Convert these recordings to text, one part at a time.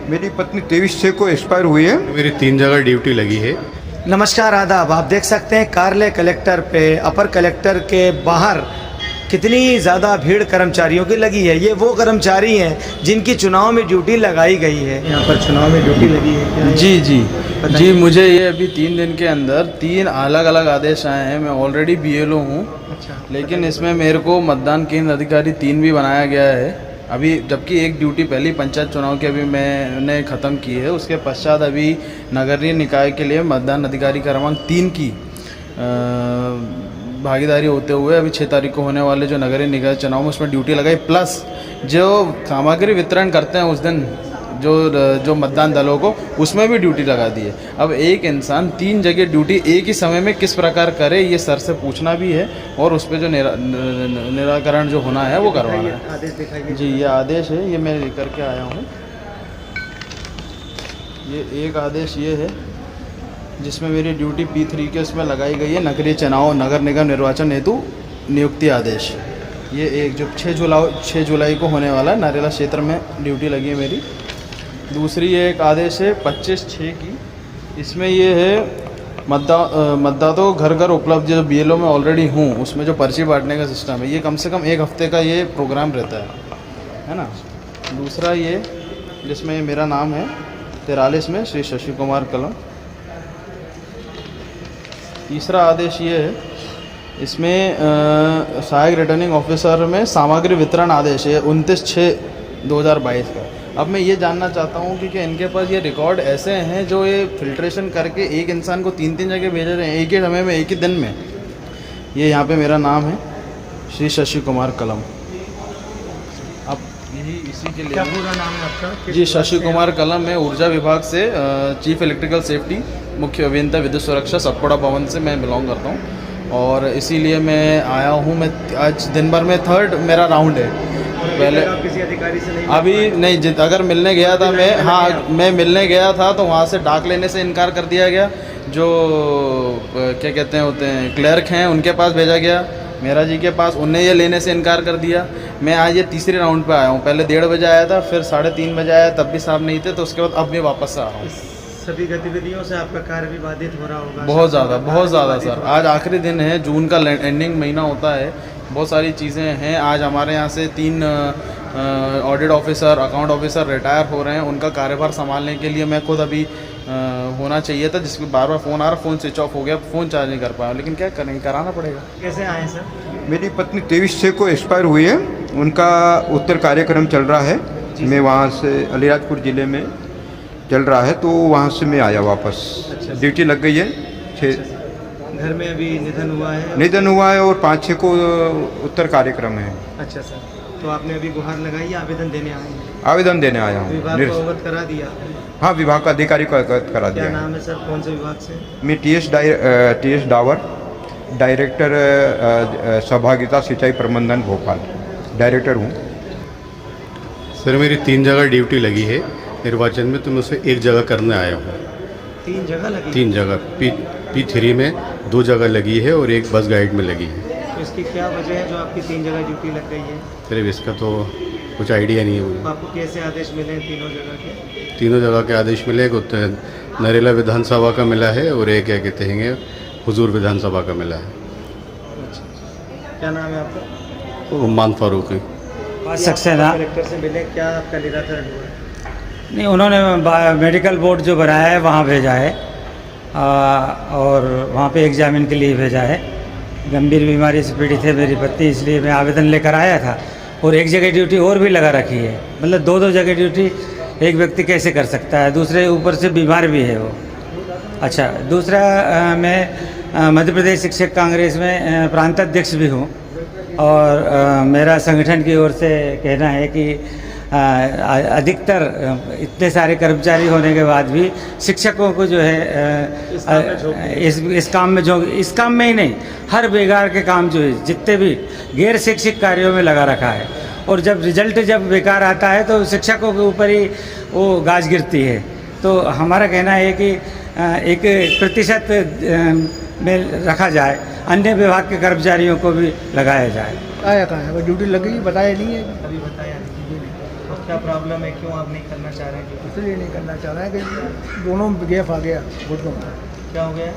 मेरी पत्नी 23/6 को एक्सपायर हुई है। मेरी 3 जगह ड्यूटी लगी है। नमस्कार, आदाब। आप देख सकते हैं कार्यालय कलेक्टर पे अपर कलेक्टर के बाहर कितनी ज़्यादा भीड़ कर्मचारियों की लगी है। ये वो कर्मचारी हैं जिनकी चुनाव में ड्यूटी लगाई गई है। यहाँ पर चुनाव में ड्यूटी लगी है क्या? जी, मुझे ये अभी 3 दिन के अंदर 3 अलग अलग आदेश आए हैं। मैं ऑलरेडी BLO हूँ। अच्छा। लेकिन इसमें मेरे को मतदान केंद्र अधिकारी 3 भी बनाया गया है अभी, जबकि एक ड्यूटी पहली पंचायत चुनाव की अभी मैंने ख़त्म की है। उसके पश्चात अभी नगरीय निकाय के लिए मतदान अधिकारी क्रमांक 3 की भागीदारी होते हुए अभी 6 तारीख को होने वाले जो नगरीय निकाय चुनाव में उसमें ड्यूटी लगाई, प्लस जो सामग्री वितरण करते हैं उस दिन जो मतदान दलों को, उसमें भी ड्यूटी लगा दी है। अब एक इंसान 3 जगह ड्यूटी एक ही समय में किस प्रकार करे, ये सर से पूछना भी है और उस पर जो निराकरण जो होना है वो करवाना है। आदेश दिखाइए। जी, ये आदेश है, ये मैं लेकर के आया हूँ। ये एक आदेश ये है जिसमें मेरी ड्यूटी P3 के उसमें लगाई गई है, नगरीय चुनाव नगर निगम निर्वाचन हेतु नियुक्ति आदेश। ये एक जो 6 जुलाई को होने वाला है, नरेला क्षेत्र में ड्यूटी लगी है मेरी। दूसरी ये एक आदेश है 25/6 की, इसमें ये है मतदाताओं घर घर उपलब्ध, जो BLO में ऑलरेडी हूँ उसमें जो पर्ची बांटने का सिस्टम है, ये कम से कम 1 हफ्ते का ये प्रोग्राम रहता है ना। दूसरा ये जिसमें मेरा नाम है 43 में श्री शशि कुमार कलम। तीसरा आदेश ये है, इसमें सहायक रिटर्निंग ऑफिसर में सामग्री वितरण आदेश है 29/6/2022 का। अब मैं ये जानना चाहता हूँ कि इनके पास ये रिकॉर्ड ऐसे हैं जो ये फिल्ट्रेशन करके एक इंसान को 3 जगह भेज रहे हैं एक ही समय में, एक ही दिन में। ये यहाँ पे मेरा नाम है श्री शशि कुमार कलम। अब यही इसी के लिए क्या पूरा नाम है आपका? जी, शशि कुमार कलम है, ऊर्जा विभाग से चीफ इलेक्ट्रिकल सेफ्टी मुख्य अभियंता विद्युत सुरक्षा सतपुड़ा भवन से मैं बिलोंग करता हूँ और इसीलिए मैं आया हूँ। मैं आज दिन भर में 3rd मेरा राउंड है। पहले किसी अधिकारी से नहीं अभी नहीं, अगर मिलने गया था मैं मिलने गया था तो वहाँ से डाक लेने से इनकार कर दिया गया। जो क्या कहते हैं क्लर्क हैं उनके पास भेजा गया, मेरा जी के पास, उनने ये लेने से इनकार कर दिया। मैं आज ये तीसरे राउंड पे आया हूँ। पहले 1:30 बजे आया था, फिर 3:30 बजे आया, तब भी साहब नहीं थे, तो उसके बाद अब मैं वापस आ रहा हूँ। सभी गतिविधियों से आपका कार्य भी बाधित हो रहा होगा। बहुत ज़्यादा सर। आज आखिरी दिन है, जून का एंडिंग महीना होता है, बहुत सारी चीज़ें हैं। आज हमारे यहाँ से 3 audit officer, account officer retire हो रहे हैं। उनका कार्यभार संभालने के लिए मैं खुद अभी होना चाहिए था, जिसमें बार फ़ोन आ रहा, फ़ोन स्विच ऑफ हो गया, फ़ोन चार्ज नहीं कर पाया, लेकिन क्या करेंगे, कराना पड़ेगा। कैसे आए सर? मेरी पत्नी 23/6 को एक्सपायर हुई है, उनका उत्तर कार्यक्रम चल रहा है। मैं वहाँ से अलीराजपुर ज़िले में चल रहा है, तो वहाँ से मैं आया वापस। ड्यूटी लग गई है। 6 घर में अभी निधन हुआ है और 5/6 को उत्तर कार्यक्रम है। अच्छा सर, तो आपने अभी गुहार लगाई, आवेदन देने आए हैं? आवेदन देने आया हूँ। विभाग को अवगत करा दिया? हाँ, विभाग का अधिकारी को अवगत करा दिया। क्या नाम है सर, कौन से विभाग से? मैं TS डावर, डायरेक्टर सहभागिता सिंचाई प्रबंधन भोपाल, डायरेक्टर हूँ। सर, मेरी 3 जगह ड्यूटी लगी है निर्वाचन में, तो मैं उसे 1 जगह करने आया हूँ। 3 जगह लगी? 3 जगह P3 में 2 जगह लगी है और 1 बस गाइड में लगी है। तो इसकी क्या वजह है जो आपकी 3 जगह ड्यूटी लग गई है? सर, इसका तो कुछ आइडिया नहीं है मुझे। आपको कैसे आदेश मिले हैं तीनों जगह के? तीनों जगह के आदेश मिले, एक नरेला विधानसभा का मिला है और एक क्या कहते हैं हुजूर विधानसभा का मिला है। क्या नाम है आपका? उम्मान फारूकी। सक्सेना कलेक्टर से मिले, क्या आपका निराकरण हुआ? नहीं, उन्होंने मेडिकल बोर्ड जो बनाया है वहाँ भेजा है और वहाँ पे एग्जामिन के लिए भेजा है। गंभीर बीमारी से पीड़ित है मेरी पत्नी, इसलिए मैं आवेदन लेकर आया था। और 1 जगह ड्यूटी और भी लगा रखी है, मतलब 2 जगह ड्यूटी एक व्यक्ति कैसे कर सकता है? दूसरे ऊपर से बीमार भी है वो। अच्छा, दूसरा मैं मध्य प्रदेश शिक्षक कांग्रेस में प्रांत अध्यक्ष भी हूँ और मेरा संगठन की ओर से कहना है कि अधिकतर इतने सारे कर्मचारी होने के बाद भी शिक्षकों को जो है इस काम में ही नहीं, हर बेकार के काम जो है जितने भी गैर शैक्षिक कार्यों में लगा रखा है। और जब रिजल्ट बेकार आता है तो शिक्षकों के ऊपर ही वो गाज गिरती है। तो हमारा कहना है कि 1% में रखा जाए, अन्य विभाग के कर्मचारियों को भी लगाया जाए। आया कहाँ है, ड्यूटी लग गई, बताया नहीं है। अभी बताया नहीं। क्या प्रॉब्लम है, क्यों आप नहीं करना चाह रहे हैं? इसलिए नहीं करना चाह रहे हैं कि दोनों में गैप आ गया घुटनों में, क्या हो गया?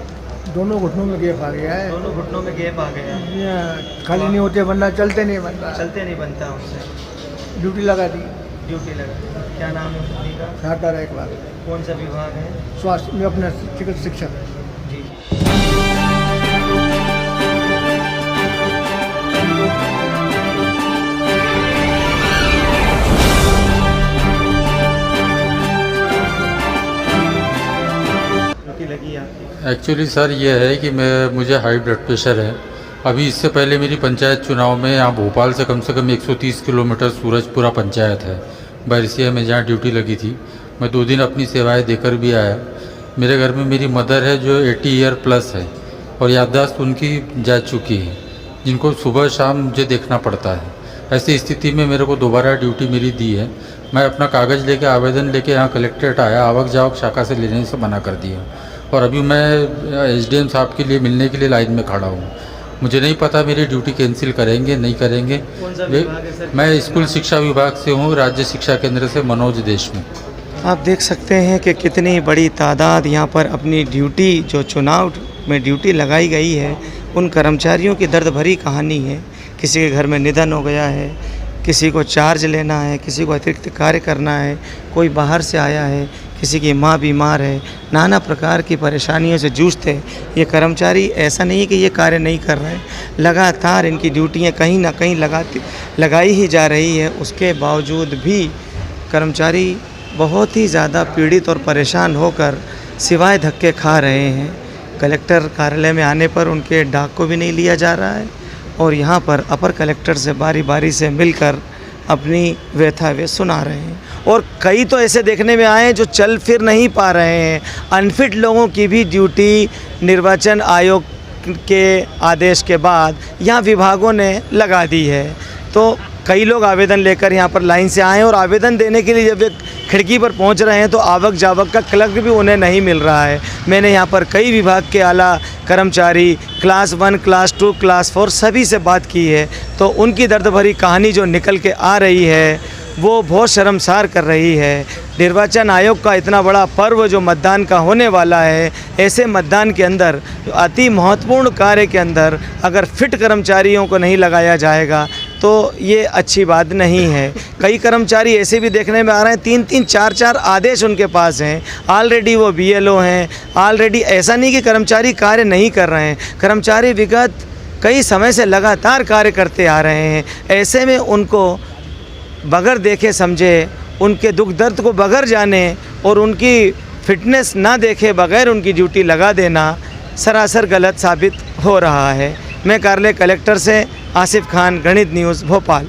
दोनों घुटनों में गैप आ गया है। दोनों घुटनों में गैप आ गया है। ये खाली नहीं होते वरना चलते नहीं बनता। चलते नहीं बनता उनसे। ड्यूटी लगा दी। ड्यूटी लगा। क्या नाम है पत्नी का? साटा एक बार कौन सा विभाग है? स्वास्थ्य में अपने चिकित्सा शिक्षक। जी। लगी आपकी? एक्चुअली सर ये है कि मुझे हाई ब्लड प्रेशर है। अभी इससे पहले मेरी पंचायत चुनाव में यहाँ भोपाल से कम 130 किलोमीटर सूरजपुरा पंचायत है बैरसिया में, जहाँ ड्यूटी लगी थी। मैं 2 दिन अपनी सेवाएं देकर भी आया। मेरे घर में मेरी मदर है जो 80 ईयर प्लस है और याददाश्त उनकी जा चुकी है, जिनको सुबह शाम मुझे देखना पड़ता है। ऐसी स्थिति में मेरे को दोबारा ड्यूटी मेरी दी है। मैं अपना कागज़ लेके आवेदन लेके यहाँ कलेक्ट्रेट आया, आवक जावक शाखा से लेने से मना कर दिया और अभी मैं एसडीएम साहब के लिए मिलने के लिए लाइन में खड़ा हूँ। मुझे नहीं पता मेरी ड्यूटी कैंसिल करेंगे नहीं करेंगे। कौन सा विभाग है सर? मैं स्कूल शिक्षा विभाग से हूँ, राज्य शिक्षा केंद्र से मनोज देशमुख। आप देख सकते हैं कि कितनी बड़ी तादाद यहाँ पर अपनी ड्यूटी, जो चुनाव में ड्यूटी लगाई गई है, उन कर्मचारियों की दर्द भरी कहानी है। किसी के घर में निधन हो गया है, किसी को चार्ज लेना है, किसी को अतिरिक्त कार्य करना है, कोई बाहर से आया है, किसी की माँ बीमार है, नाना प्रकार की परेशानियों से जूझते हैं ये कर्मचारी। ऐसा नहीं कि ये कार्य नहीं कर रहे हैं, लगातार इनकी ड्यूटियाँ कहीं ना कहीं लगाई ही जा रही है। उसके बावजूद भी कर्मचारी बहुत ही ज़्यादा पीड़ित और परेशान होकर सिवाय धक्के खा रहे हैं। कलेक्टर कार्यालय में आने पर उनके डाक को भी नहीं लिया जा रहा है और यहाँ पर अपर कलेक्टर से बारी बारी से मिलकर अपनी व्यथा वे सुना रहे हैं। और कई तो ऐसे देखने में आए हैं जो चल फिर नहीं पा रहे हैं। अनफिट लोगों की भी ड्यूटी निर्वाचन आयोग के आदेश के बाद यहाँ विभागों ने लगा दी है। तो कई लोग आवेदन लेकर यहाँ पर लाइन से आए हैं और आवेदन देने के लिए जब वे खिड़की पर पहुँच रहे हैं तो आवक जावक का क्लर्क भी उन्हें नहीं मिल रहा है। मैंने यहाँ पर कई विभाग के आला कर्मचारी क्लास 1, क्लास 2, क्लास 4 सभी से बात की है, तो उनकी दर्द भरी कहानी जो निकल के आ रही है वो बहुत शर्मसार कर रही है। निर्वाचन आयोग का इतना बड़ा पर्व जो मतदान का होने वाला है, ऐसे मतदान के अंदर अति महत्वपूर्ण कार्य के अंदर अगर फिट कर्मचारियों को नहीं लगाया जाएगा तो ये अच्छी बात नहीं है। कई कर्मचारी ऐसे भी देखने में आ रहे हैं 3-3, 4-4 आदेश उनके पास हैं, ऑलरेडी वो BLO हैं, ऑलरेडी। ऐसा नहीं कि कर्मचारी कार्य नहीं कर रहे हैं, कर्मचारी विगत कई समय से लगातार कार्य करते आ रहे हैं। ऐसे में उनको बगैर देखे समझे, उनके दुख दर्द को बगैर जाने और उनकी फिटनेस ना देखे बगैर उनकी ड्यूटी लगा देना सरासर गलत साबित हो रहा है। मैं कार्यालय कलेक्टर से आसिफ खान, गणित न्यूज़, भोपाल।